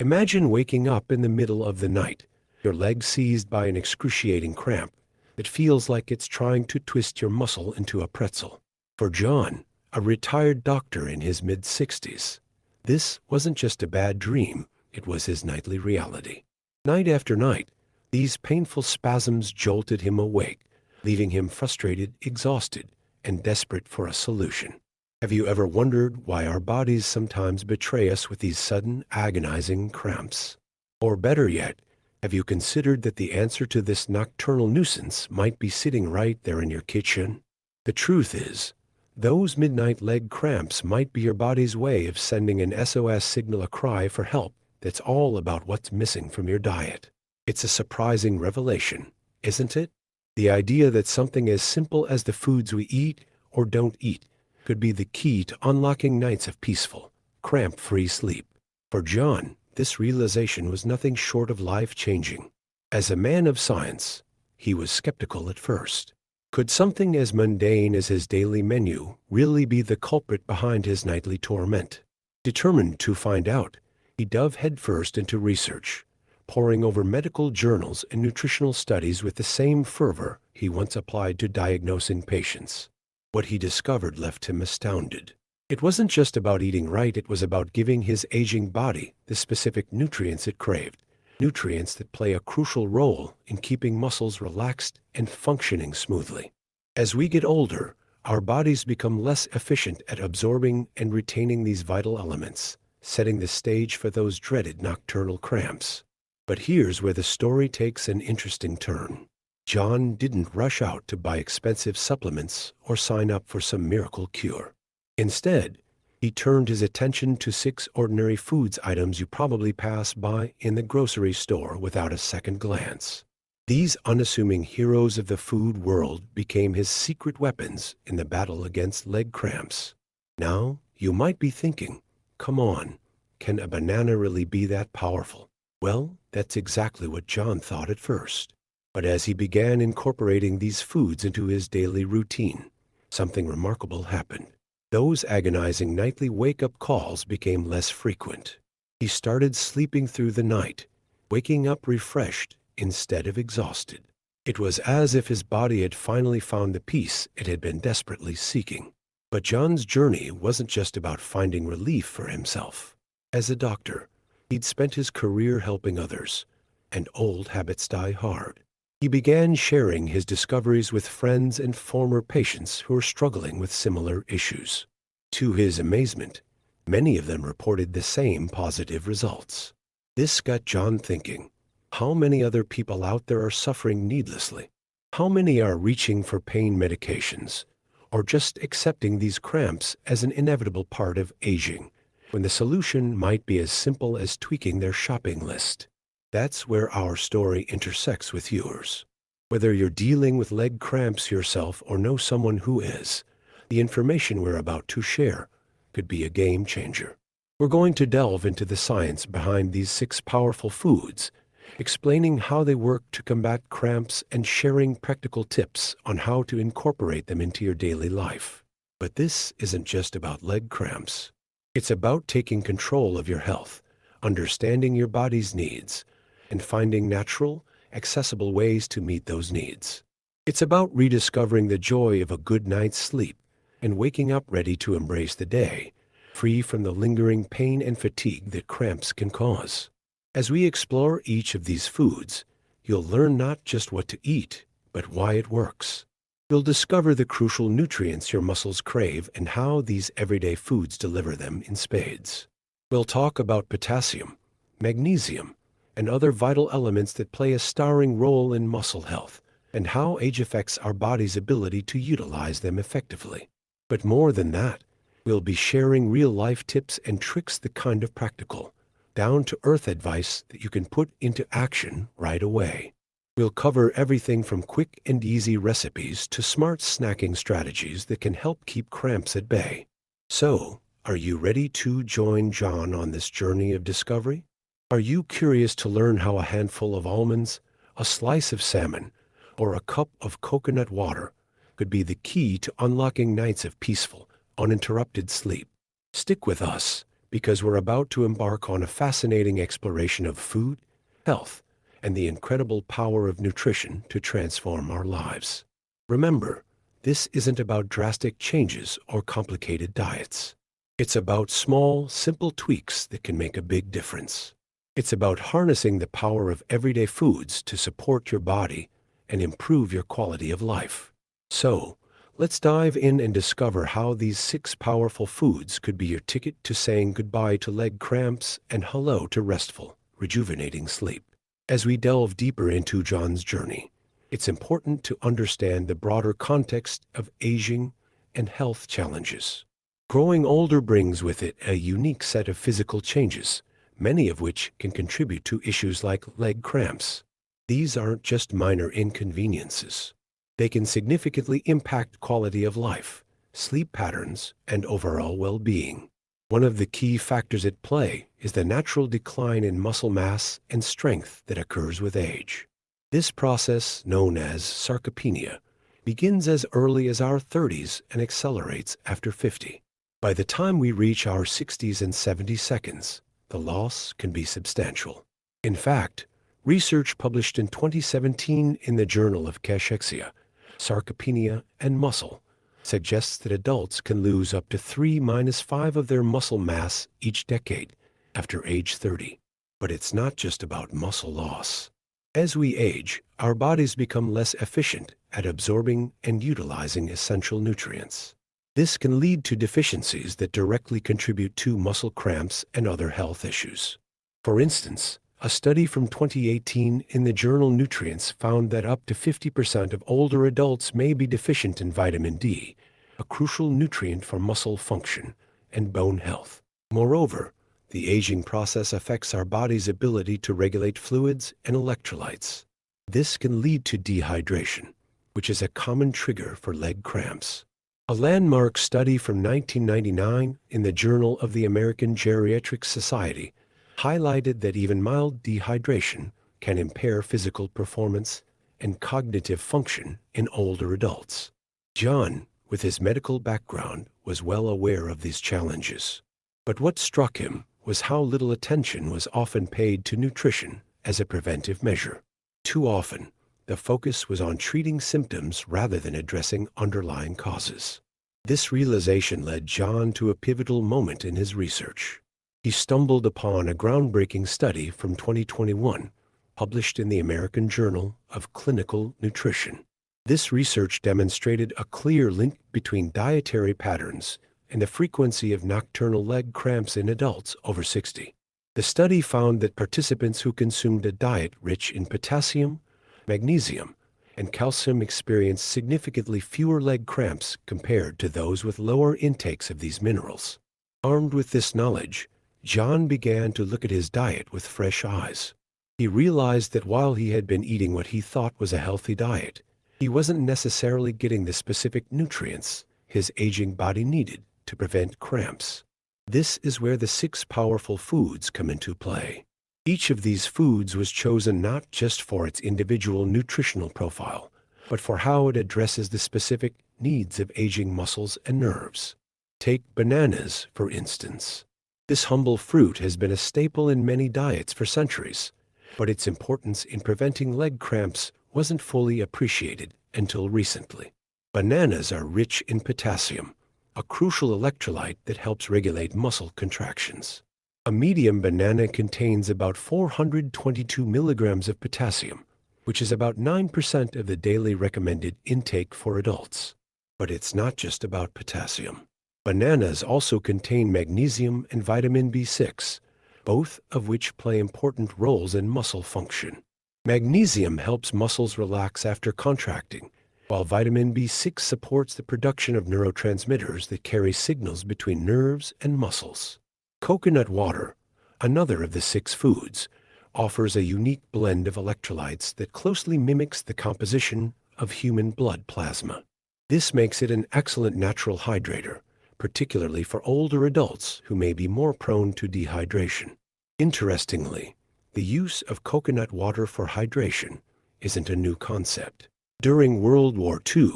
Imagine waking up in the middle of the night, your leg seized by an excruciating cramp. It feels like it's trying to twist your muscle into a pretzel. For John, a retired doctor in his mid-60s, this wasn't just a bad dream, it was his nightly reality. Night after night, these painful spasms jolted him awake, leaving him frustrated, exhausted, and desperate for a solution. Have you ever wondered why our bodies sometimes betray us with these sudden, agonizing cramps? Or better yet, have you considered that the answer to this nocturnal nuisance might be sitting right there in your kitchen? The truth is, those midnight leg cramps might be your body's way of sending an SOS signal, a cry for help that's all about what's missing from your diet. It's a surprising revelation, isn't it? The idea that something as simple as the foods we eat or don't eat could be the key to unlocking nights of peaceful, cramp-free sleep. For John, this realization was nothing short of life-changing. As a man of science, he was skeptical at first. Could something as mundane as his daily menu really be the culprit behind his nightly torment? Determined to find out, he dove headfirst into research, poring over medical journals and nutritional studies with the same fervor he once applied to diagnosing patients. What he discovered left him astounded. It wasn't just about eating right, it was about giving his aging body the specific nutrients it craved, nutrients that play a crucial role in keeping muscles relaxed and functioning smoothly. As we get older, our bodies become less efficient at absorbing and retaining these vital elements, setting the stage for those dreaded nocturnal cramps. But here's where the story takes an interesting turn. John didn't rush out to buy expensive supplements or sign up for some miracle cure. Instead, he turned his attention to 6 ordinary foods items you probably pass by in the grocery store without a second glance. These unassuming heroes of the food world became his secret weapons in the battle against leg cramps. Now, you might be thinking, come on, can a banana really be that powerful? Well, that's exactly what John thought at first. But as he began incorporating these foods into his daily routine, something remarkable happened. Those agonizing nightly wake-up calls became less frequent. He started sleeping through the night, waking up refreshed instead of exhausted. It was as if his body had finally found the peace it had been desperately seeking. But John's journey wasn't just about finding relief for himself. As a doctor, he'd spent his career helping others, and old habits die hard. He began sharing his discoveries with friends and former patients who were struggling with similar issues. To his amazement, many of them reported the same positive results. This got John thinking, how many other people out there are suffering needlessly? How many are reaching for pain medications, or just accepting these cramps as an inevitable part of aging, when the solution might be as simple as tweaking their shopping list? That's where our story intersects with yours. Whether you're dealing with leg cramps yourself or know someone who is, the information we're about to share could be a game changer. We're going to delve into the science behind these 6 powerful foods, explaining how they work to combat cramps and sharing practical tips on how to incorporate them into your daily life. But this isn't just about leg cramps. It's about taking control of your health, understanding your body's needs, and finding natural, accessible ways to meet those needs. It's about rediscovering the joy of a good night's sleep and waking up ready to embrace the day, free from the lingering pain and fatigue that cramps can cause. As we explore each of these foods, you'll learn not just what to eat, but why it works. You'll discover the crucial nutrients your muscles crave and how these everyday foods deliver them in spades. We'll talk about potassium, magnesium, and other vital elements that play a starring role in muscle health, and how age affects our body's ability to utilize them effectively. But more than that, we'll be sharing real-life tips and tricks, the kind of practical, down-to-earth advice that you can put into action right away. We'll cover everything from quick and easy recipes to smart snacking strategies that can help keep cramps at bay. So, are you ready to join John on this journey of discovery? Are you curious to learn how a handful of almonds, a slice of salmon, or a cup of coconut water could be the key to unlocking nights of peaceful, uninterrupted sleep? Stick with us, because we're about to embark on a fascinating exploration of food, health, and the incredible power of nutrition to transform our lives. Remember, this isn't about drastic changes or complicated diets. It's about small, simple tweaks that can make a big difference. It's about harnessing the power of everyday foods to support your body and improve your quality of life. So, let's dive in and discover how these 6 powerful foods could be your ticket to saying goodbye to leg cramps and hello to restful, rejuvenating sleep. As we delve deeper into John's journey, it's important to understand the broader context of aging and health challenges. Growing older brings with it a unique set of physical changes, many of which can contribute to issues like leg cramps. These aren't just minor inconveniences. They can significantly impact quality of life, sleep patterns, and overall well-being. One of the key factors at play is the natural decline in muscle mass and strength that occurs with age. This process, known as sarcopenia, begins as early as our 30s and accelerates after 50. By the time we reach our 60s and 70s, the loss can be substantial. In fact, research published in 2017 in the Journal of Cachexia, Sarcopenia and Muscle suggests that adults can lose up to 3-5 of their muscle mass each decade after age 30. But it's not just about muscle loss. As we age, our bodies become less efficient at absorbing and utilizing essential nutrients. This can lead to deficiencies that directly contribute to muscle cramps and other health issues. For instance, a study from 2018 in the journal Nutrients found that up to 50% of older adults may be deficient in vitamin D, a crucial nutrient for muscle function and bone health. Moreover, the aging process affects our body's ability to regulate fluids and electrolytes. This can lead to dehydration, which is a common trigger for leg cramps. A landmark study from 1999 in the Journal of the American Geriatric Society highlighted that even mild dehydration can impair physical performance and cognitive function in older adults. John, with his medical background, was well aware of these challenges. But what struck him was how little attention was often paid to nutrition as a preventive measure. Too often, the focus was on treating symptoms rather than addressing underlying causes. This realization led John to a pivotal moment in his research. He stumbled upon a groundbreaking study from 2021, published in the American Journal of Clinical Nutrition. This research demonstrated a clear link between dietary patterns and the frequency of nocturnal leg cramps in adults over 60. The study found that participants who consumed a diet rich in potassium, magnesium, and calcium experienced significantly fewer leg cramps compared to those with lower intakes of these minerals. Armed with this knowledge, John began to look at his diet with fresh eyes. He realized that while he had been eating what he thought was a healthy diet, he wasn't necessarily getting the specific nutrients his aging body needed to prevent cramps. This is where the 6 powerful foods come into play. Each of these foods was chosen not just for its individual nutritional profile, but for how it addresses the specific needs of aging muscles and nerves. Take bananas, for instance. This humble fruit has been a staple in many diets for centuries, but its importance in preventing leg cramps wasn't fully appreciated until recently. Bananas are rich in potassium, a crucial electrolyte that helps regulate muscle contractions. A medium banana contains about 422 milligrams of potassium, which is about 9% of the daily recommended intake for adults. But it's not just about potassium. Bananas also contain magnesium and vitamin B6, both of which play important roles in muscle function. Magnesium helps muscles relax after contracting, while vitamin B6 supports the production of neurotransmitters that carry signals between nerves and muscles. Coconut water, another of the 6 foods, offers a unique blend of electrolytes that closely mimics the composition of human blood plasma. This makes it an excellent natural hydrator, particularly for older adults who may be more prone to dehydration. Interestingly, the use of coconut water for hydration isn't a new concept. During World War II,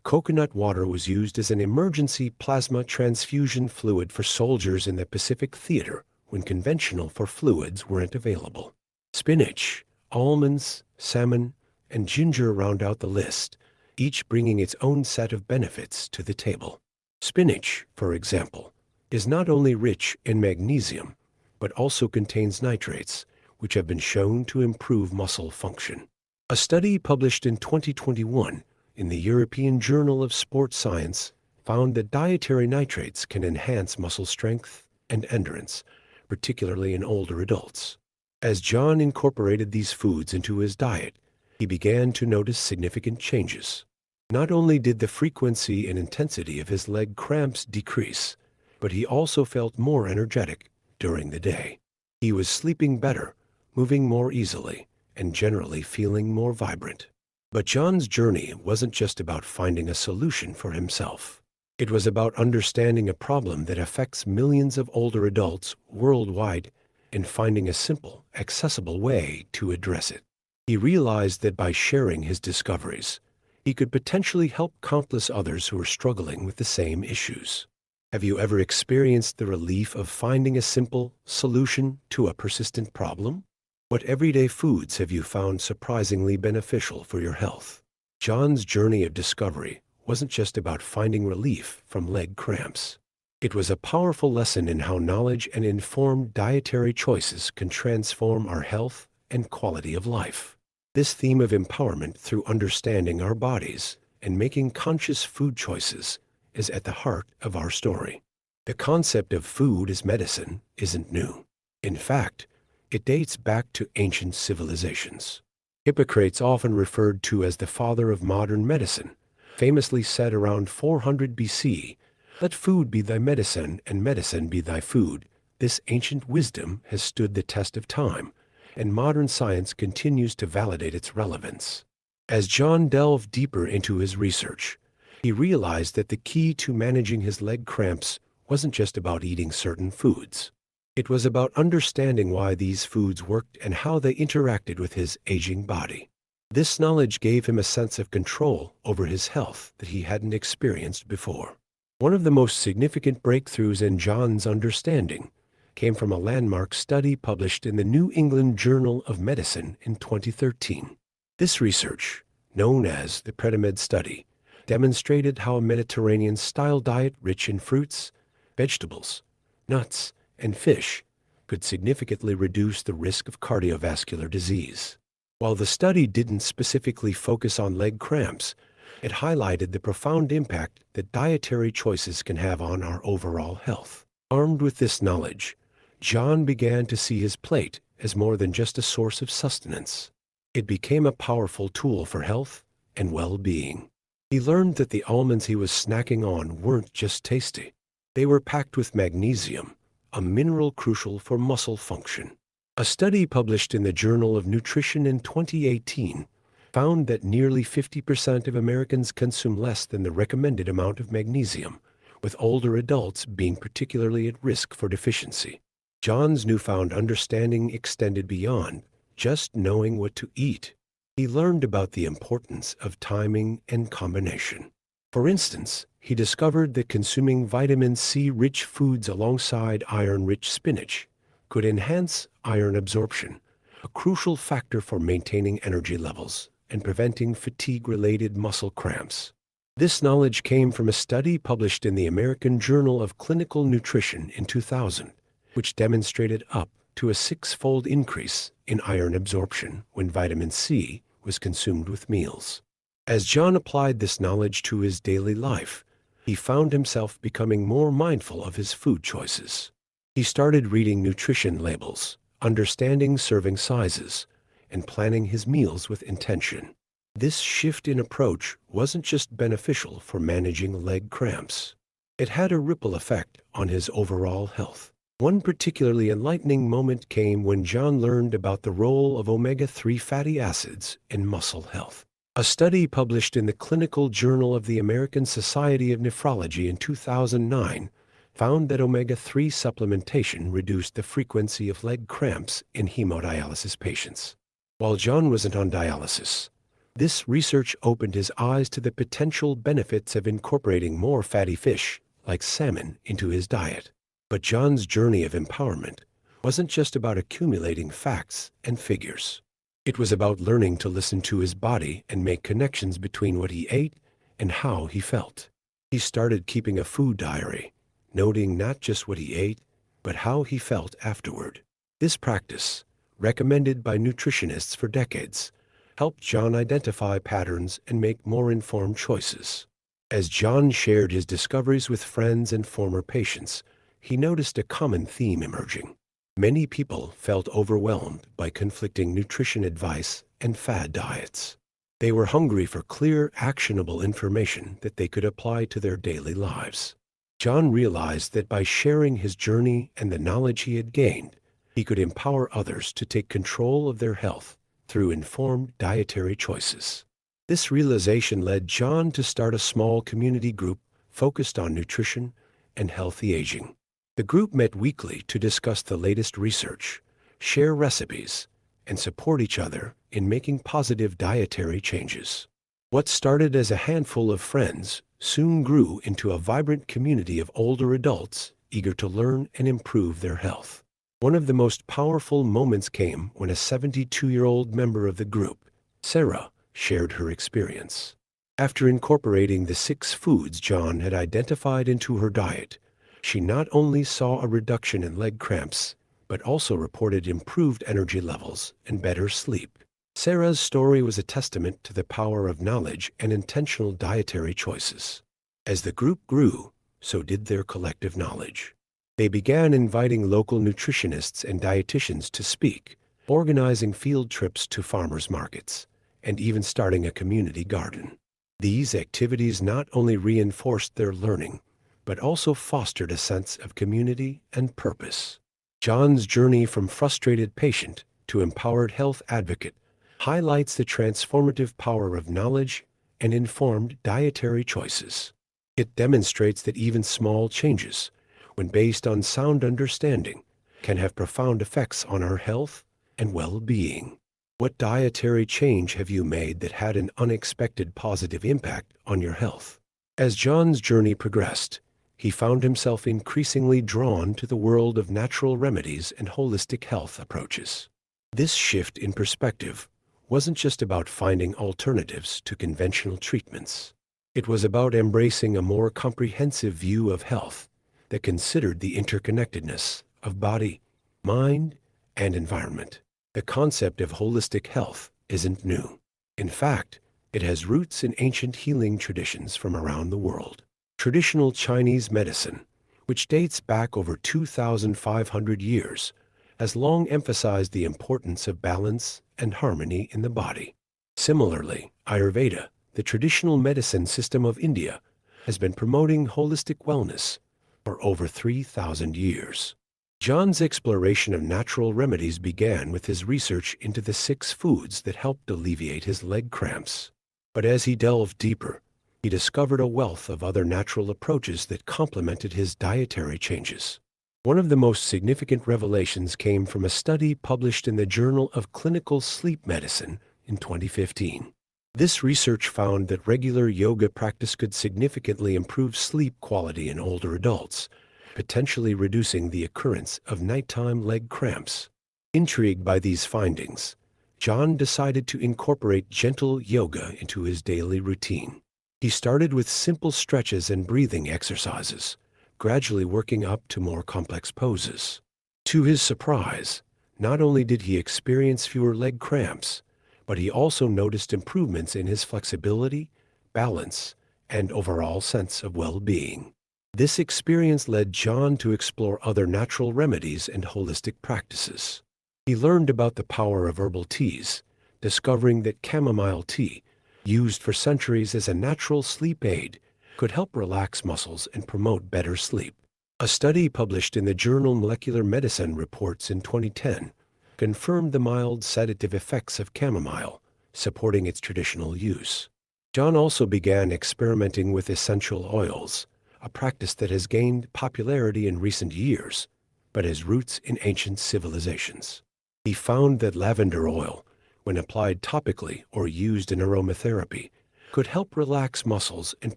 Coconut water was used as an emergency plasma transfusion fluid for soldiers in the Pacific Theater when conventional for fluids weren't available. Spinach, almonds, salmon, and ginger round out the list, each bringing its own set of benefits to the table. Spinach, for example, is not only rich in magnesium, but also contains nitrates, which have been shown to improve muscle function. A study published in 2021 in the European Journal of Sports Science found that dietary nitrates can enhance muscle strength and endurance, particularly in older adults. As John incorporated these foods into his diet, he began to notice significant changes. Not only did the frequency and intensity of his leg cramps decrease, but he also felt more energetic during the day. He was sleeping better, moving more easily, and generally feeling more vibrant. But John's journey wasn't just about finding a solution for himself. It was about understanding a problem that affects millions of older adults worldwide and finding a simple, accessible way to address it. He realized that by sharing his discoveries, he could potentially help countless others who are struggling with the same issues. Have you ever experienced the relief of finding a simple solution to a persistent problem? What everyday foods have you found surprisingly beneficial for your health? John's journey of discovery wasn't just about finding relief from leg cramps. It was a powerful lesson in how knowledge and informed dietary choices can transform our health and quality of life. This theme of empowerment through understanding our bodies and making conscious food choices is at the heart of our story. The concept of food as medicine isn't new. In fact, it dates back to ancient civilizations. Hippocrates, often referred to as the father of modern medicine, famously said around 400 BC, "Let food be thy medicine and medicine be thy food." This ancient wisdom has stood the test of time, and modern science continues to validate its relevance. As John delved deeper into his research, he realized that the key to managing his leg cramps wasn't just about eating certain foods. It was about understanding why these foods worked and how they interacted with his aging body. This knowledge gave him a sense of control over his health that he hadn't experienced before. One of the most significant breakthroughs in John's understanding came from a landmark study published in the New England Journal of Medicine in 2013. This research, known as the Predimed study, demonstrated how a Mediterranean-style diet rich in fruits, vegetables, nuts, and fish could significantly reduce the risk of cardiovascular disease. While the study didn't specifically focus on leg cramps, it highlighted the profound impact that dietary choices can have on our overall health. Armed with this knowledge, John began to see his plate as more than just a source of sustenance. It became a powerful tool for health and well-being. He learned that the almonds he was snacking on weren't just tasty. They were packed with magnesium, a mineral crucial for muscle function. A study published in the Journal of Nutrition in 2018 found that nearly 50% of Americans consume less than the recommended amount of magnesium, with older adults being particularly at risk for deficiency. John's newfound understanding extended beyond just knowing what to eat. He learned about the importance of timing and combination. For instance, he discovered that consuming vitamin C-rich foods alongside iron-rich spinach could enhance iron absorption, a crucial factor for maintaining energy levels and preventing fatigue-related muscle cramps. This knowledge came from a study published in the American Journal of Clinical Nutrition in 2000, which demonstrated up to a 6-fold increase in iron absorption when vitamin C was consumed with meals. As John applied this knowledge to his daily life, he found himself becoming more mindful of his food choices. He started reading nutrition labels, understanding serving sizes, and planning his meals with intention. This shift in approach wasn't just beneficial for managing leg cramps. It had a ripple effect on his overall health. One particularly enlightening moment came when John learned about the role of omega-3 fatty acids in muscle health. A study published in the Clinical Journal of the American Society of Nephrology in 2009 found that omega-3 supplementation reduced the frequency of leg cramps in hemodialysis patients. While John wasn't on dialysis, This research opened his eyes to the potential benefits of incorporating more fatty fish, like salmon, into his diet. But John's journey of empowerment wasn't just about accumulating facts and figures. It was about learning to listen to his body and make connections between what he ate and how he felt. He started keeping a food diary, noting not just what he ate, but how he felt afterward. This practice, recommended by nutritionists for decades, helped John identify patterns and make more informed choices. As John shared his discoveries with friends and former patients, he noticed a common theme emerging. Many people felt overwhelmed by conflicting nutrition advice and fad diets. They were hungry for clear, actionable information that they could apply to their daily lives. John realized that by sharing his journey and the knowledge he had gained, he could empower others to take control of their health through informed dietary choices. This realization led John to start a small community group focused on nutrition and healthy aging. The group met weekly to discuss the latest research, share recipes, and support each other in making positive dietary changes. What started as a handful of friends soon grew into a vibrant community of older adults eager to learn and improve their health. One of the most powerful moments came when a 72-year-old member of the group, Sarah, shared her experience. After incorporating the 6 foods John had identified into her diet, she not only saw a reduction in leg cramps, but also reported improved energy levels and better sleep. Sarah's story was a testament to the power of knowledge and intentional dietary choices. As the group grew, so did their collective knowledge. They began inviting local nutritionists and dietitians to speak, organizing field trips to farmers markets, and even starting a community garden. These activities not only reinforced their learning, but also fostered a sense of community and purpose. John's journey from frustrated patient to empowered health advocate highlights the transformative power of knowledge and informed dietary choices. It demonstrates that even small changes, when based on sound understanding, can have profound effects on our health and well-being. What dietary change have you made that had an unexpected positive impact on your health? As John's journey progressed, he found himself increasingly drawn to the world of natural remedies and holistic health approaches. This shift in perspective wasn't just about finding alternatives to conventional treatments. It was about embracing a more comprehensive view of health that considered the interconnectedness of body, mind, and environment. The concept of holistic health isn't new. In fact, it has roots in ancient healing traditions from around the world. Traditional Chinese medicine, which dates back over 2,500 years, has long emphasized the importance of balance and harmony in the body. Similarly, Ayurveda, the traditional medicine system of India, has been promoting holistic wellness for over 3,000 years. John's exploration of natural remedies began with his research into the 6 foods that helped alleviate his leg cramps. But as he delved deeper, he discovered a wealth of other natural approaches that complemented his dietary changes. One of the most significant revelations came from a study published in the Journal of Clinical Sleep Medicine in 2015. This research found that regular yoga practice could significantly improve sleep quality in older adults, potentially reducing the occurrence of nighttime leg cramps. Intrigued by these findings, John decided to incorporate gentle yoga into his daily routine. He started with simple stretches and breathing exercises, gradually working up to more complex poses. To his surprise, not only did he experience fewer leg cramps, but he also noticed improvements in his flexibility, balance, and overall sense of well-being. This experience led John to explore other natural remedies and holistic practices. He learned about the power of herbal teas, discovering that chamomile tea, used for centuries as a natural sleep aid, could help relax muscles and promote better sleep. A study published in the journal Molecular Medicine Reports in 2010 confirmed the mild sedative effects of chamomile, supporting its traditional use. John also began experimenting with essential oils, a practice that has gained popularity in recent years, but has roots in ancient civilizations. He found that lavender oil, when applied topically or used in aromatherapy, could help relax muscles and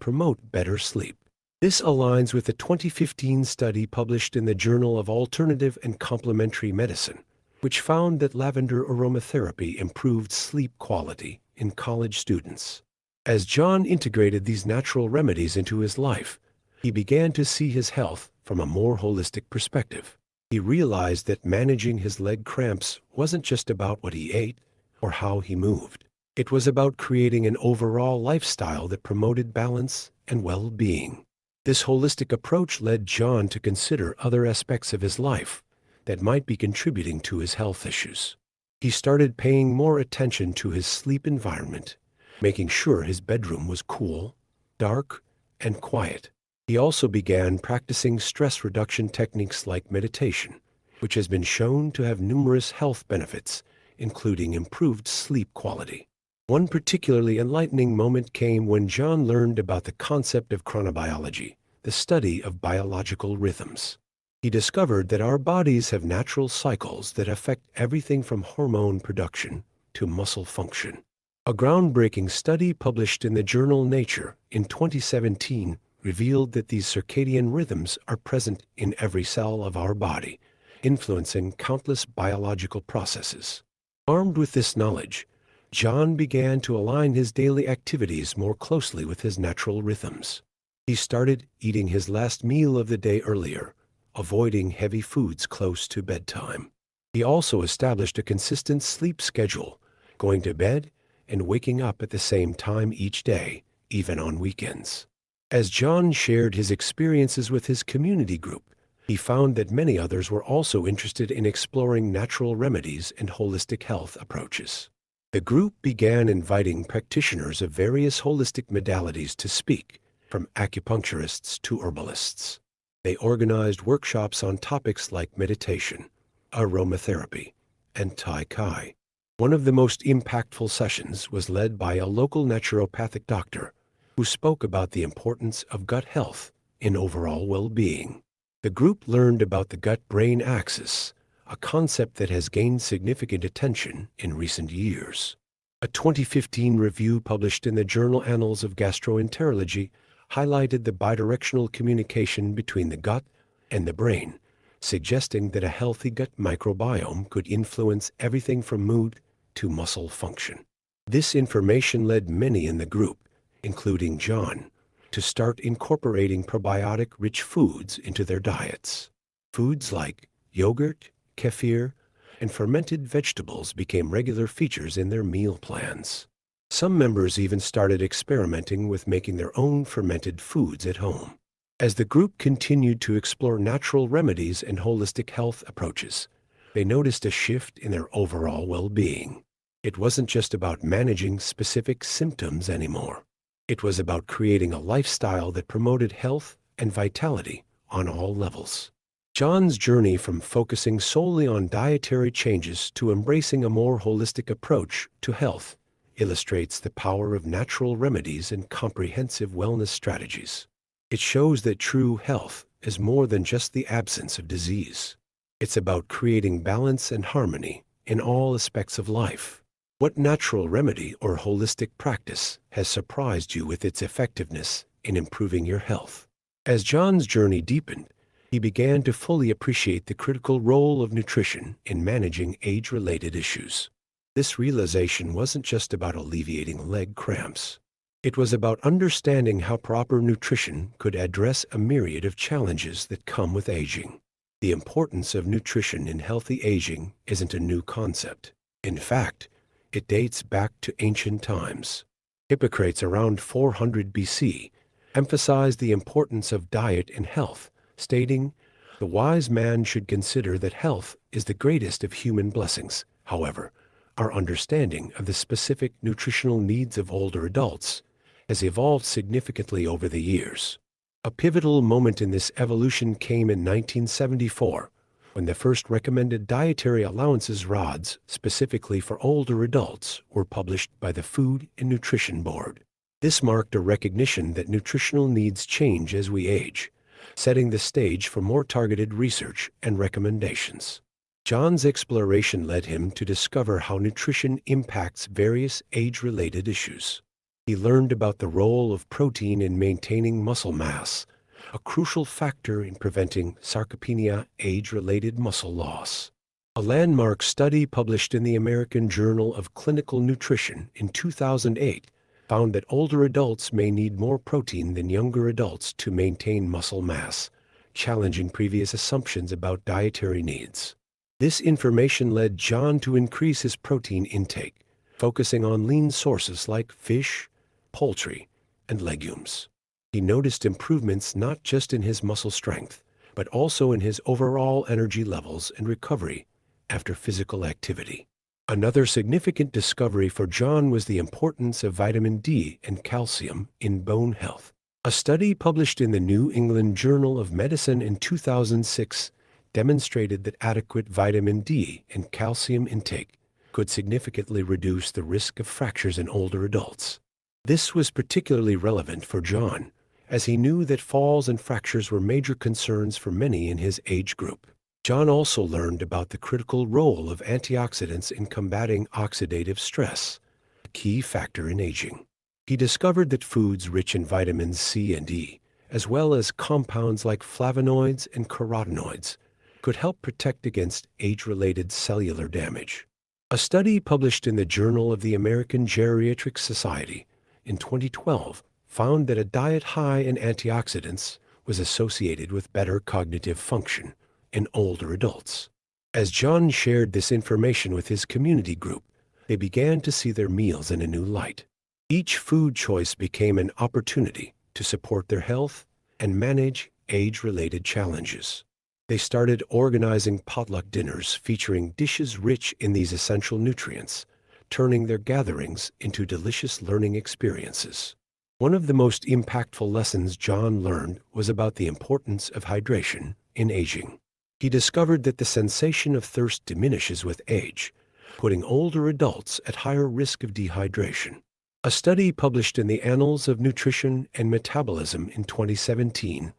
promote better sleep. This aligns with a 2015 study published in the Journal of Alternative and Complementary Medicine, which found that lavender aromatherapy improved sleep quality in college students. As John integrated these natural remedies into his life, he began to see his health from a more holistic perspective. He realized that managing his leg cramps wasn't just about what he ate or how he moved. It was about creating an overall lifestyle that promoted balance and well-being. This holistic approach led John to consider other aspects of his life that might be contributing to his health issues. He started paying more attention to his sleep environment, making sure his bedroom was cool, dark, and quiet. He also began practicing stress reduction techniques like meditation, which has been shown to have numerous health benefits, including improved sleep quality. One particularly enlightening moment came when John learned about the concept of chronobiology, the study of biological rhythms. He discovered that our bodies have natural cycles that affect everything from hormone production to muscle function. A groundbreaking study published in the journal Nature in 2017 revealed that these circadian rhythms are present in every cell of our body, influencing countless biological processes. Armed with this knowledge, John began to align his daily activities more closely with his natural rhythms. He started eating his last meal of the day earlier, avoiding heavy foods close to bedtime. He also established a consistent sleep schedule, going to bed and waking up at the same time each day, even on weekends. As John shared his experiences with his community group, he found that many others were also interested in exploring natural remedies and holistic health approaches. The group began inviting practitioners of various holistic modalities to speak, from acupuncturists to herbalists. They organized workshops on topics like meditation, aromatherapy, and Tai Chi. One of the most impactful sessions was led by a local naturopathic doctor who spoke about the importance of gut health in overall well-being. The group learned about the gut-brain axis, a concept that has gained significant attention in recent years. A 2015 review published in the journal Annals of Gastroenterology highlighted the bidirectional communication between the gut and the brain, suggesting that a healthy gut microbiome could influence everything from mood to muscle function. This information led many in the group, including John, to start incorporating probiotic-rich foods into their diets. Foods like yogurt, kefir, and fermented vegetables became regular features in their meal plans. Some members even started experimenting with making their own fermented foods at home. As the group continued to explore natural remedies and holistic health approaches, they noticed a shift in their overall well-being. It wasn't just about managing specific symptoms anymore. It was about creating a lifestyle that promoted health and vitality on all levels. John's journey from focusing solely on dietary changes to embracing a more holistic approach to health illustrates the power of natural remedies and comprehensive wellness strategies. It shows that true health is more than just the absence of disease. It's about creating balance and harmony in all aspects of life. What natural remedy or holistic practice has surprised you with its effectiveness in improving your health? As John's journey deepened, he began to fully appreciate the critical role of nutrition in managing age-related issues. This realization wasn't just about alleviating leg cramps. It was about understanding how proper nutrition could address a myriad of challenges that come with aging. The importance of nutrition in healthy aging isn't a new concept. In fact, it dates back to ancient times. Hippocrates around 400 BC emphasized the importance of diet and health, stating, "The wise man should consider that health is the greatest of human blessings." However, our understanding of the specific nutritional needs of older adults has evolved significantly over the years. A pivotal moment in this evolution came in 1974, when the first recommended dietary allowances rods specifically for older adults were published by the Food and Nutrition Board. This marked a recognition that nutritional needs change as we age, setting the stage for more targeted research and recommendations. John's exploration led him to discover how nutrition impacts various age-related issues. He learned about the role of protein in maintaining muscle mass, a crucial factor in preventing sarcopenia, age-related muscle loss. A landmark study published in the American Journal of Clinical Nutrition in 2008 found that older adults may need more protein than younger adults to maintain muscle mass, challenging previous assumptions about dietary needs. This information led John to increase his protein intake, focusing on lean sources like fish, poultry, and legumes. He noticed improvements not just in his muscle strength, but also in his overall energy levels and recovery after physical activity. Another significant discovery for John was the importance of vitamin D and calcium in bone health. A study published in the New England Journal of Medicine in 2006 demonstrated that adequate vitamin D and calcium intake could significantly reduce the risk of fractures in older adults. This was particularly relevant for John, as he knew that falls and fractures were major concerns for many in his age group. John also learned about the critical role of antioxidants in combating oxidative stress, a key factor in aging. He discovered that foods rich in vitamins C and E, as well as compounds like flavonoids and carotenoids, could help protect against age-related cellular damage. A study published in the Journal of the American Geriatric Society in 2012 found that a diet high in antioxidants was associated with better cognitive function in older adults. As John shared this information with his community group, they began to see their meals in a new light. Each food choice became an opportunity to support their health and manage age-related challenges. They started organizing potluck dinners featuring dishes rich in these essential nutrients, turning their gatherings into delicious learning experiences. One of the most impactful lessons John learned was about the importance of hydration in aging. He discovered that the sensation of thirst diminishes with age, putting older adults at higher risk of dehydration. A study published in the Annals of Nutrition and Metabolism in 2017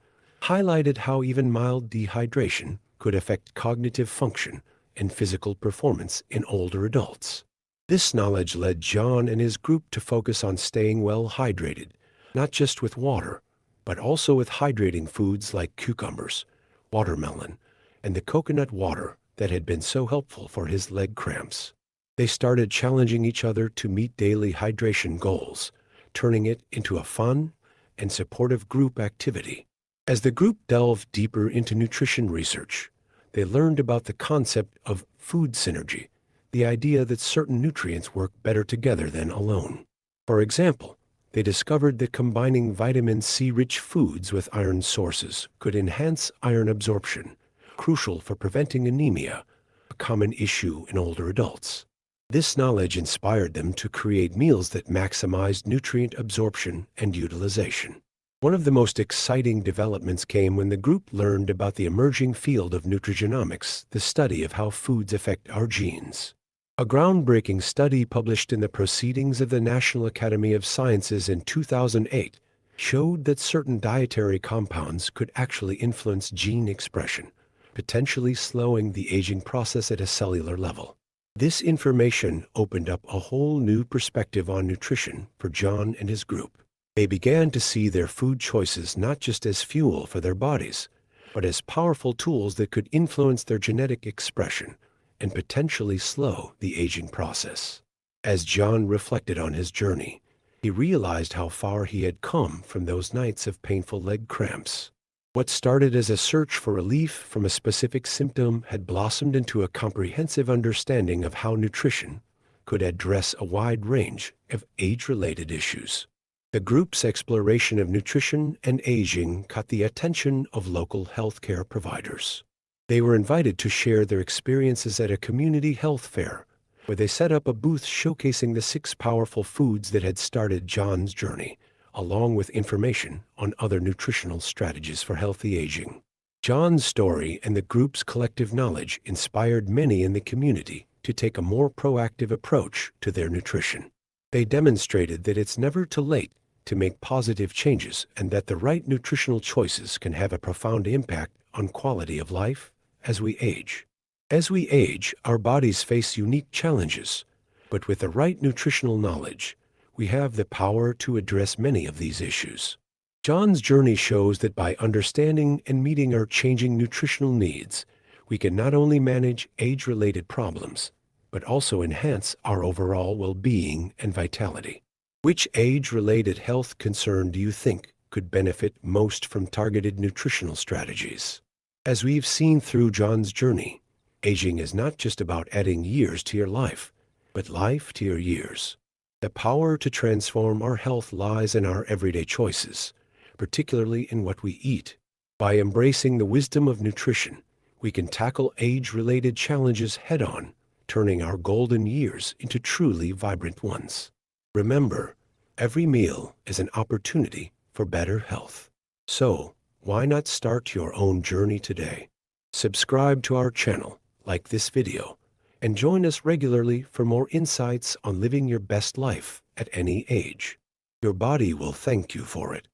highlighted how even mild dehydration could affect cognitive function and physical performance in older adults. This knowledge led John and his group to focus on staying well hydrated, not just with water, but also with hydrating foods like cucumbers, watermelon, and the coconut water that had been so helpful for his leg cramps. They started challenging each other to meet daily hydration goals, turning it into a fun and supportive group activity. As the group delved deeper into nutrition research, they learned about the concept of food synergy, the idea that certain nutrients work better together than alone. For example, they discovered that combining vitamin C-rich foods with iron sources could enhance iron absorption, crucial for preventing anemia, a common issue in older adults. This knowledge inspired them to create meals that maximized nutrient absorption and utilization. One of the most exciting developments came when the group learned about the emerging field of nutrigenomics, the study of how foods affect our genes. A groundbreaking study published in the Proceedings of the National Academy of Sciences in 2008 showed that certain dietary compounds could actually influence gene expression, potentially slowing the aging process at a cellular level. This information opened up a whole new perspective on nutrition for John and his group. They began to see their food choices not just as fuel for their bodies, but as powerful tools that could influence their genetic expression and potentially slow the aging process. As John reflected on his journey, he realized how far he had come from those nights of painful leg cramps. What started as a search for relief from a specific symptom had blossomed into a comprehensive understanding of how nutrition could address a wide range of age-related issues. The group's exploration of nutrition and aging caught the attention of local healthcare providers. They were invited to share their experiences at a community health fair, where they set up a booth showcasing the 6 powerful foods that had started John's journey, along with information on other nutritional strategies for healthy aging. John's story and the group's collective knowledge inspired many in the community to take a more proactive approach to their nutrition. They demonstrated that it's never too late to make positive changes and that the right nutritional choices can have a profound impact on quality of life as we age. As we age, our bodies face unique challenges, but with the right nutritional knowledge, we have the power to address many of these issues. John's journey shows that by understanding and meeting our changing nutritional needs, we can not only manage age-related problems, but also enhance our overall well-being and vitality. Which age-related health concern do you think could benefit most from targeted nutritional strategies? As we've seen through John's journey, aging is not just about adding years to your life, but life to your years. The power to transform our health lies in our everyday choices, particularly in what we eat. By embracing the wisdom of nutrition, we can tackle age-related challenges head-on, turning our golden years into truly vibrant ones. Remember, every meal is an opportunity for better health. So, why not start your own journey today? Subscribe to our channel, like this video, and join us regularly for more insights on living your best life at any age. Your body will thank you for it.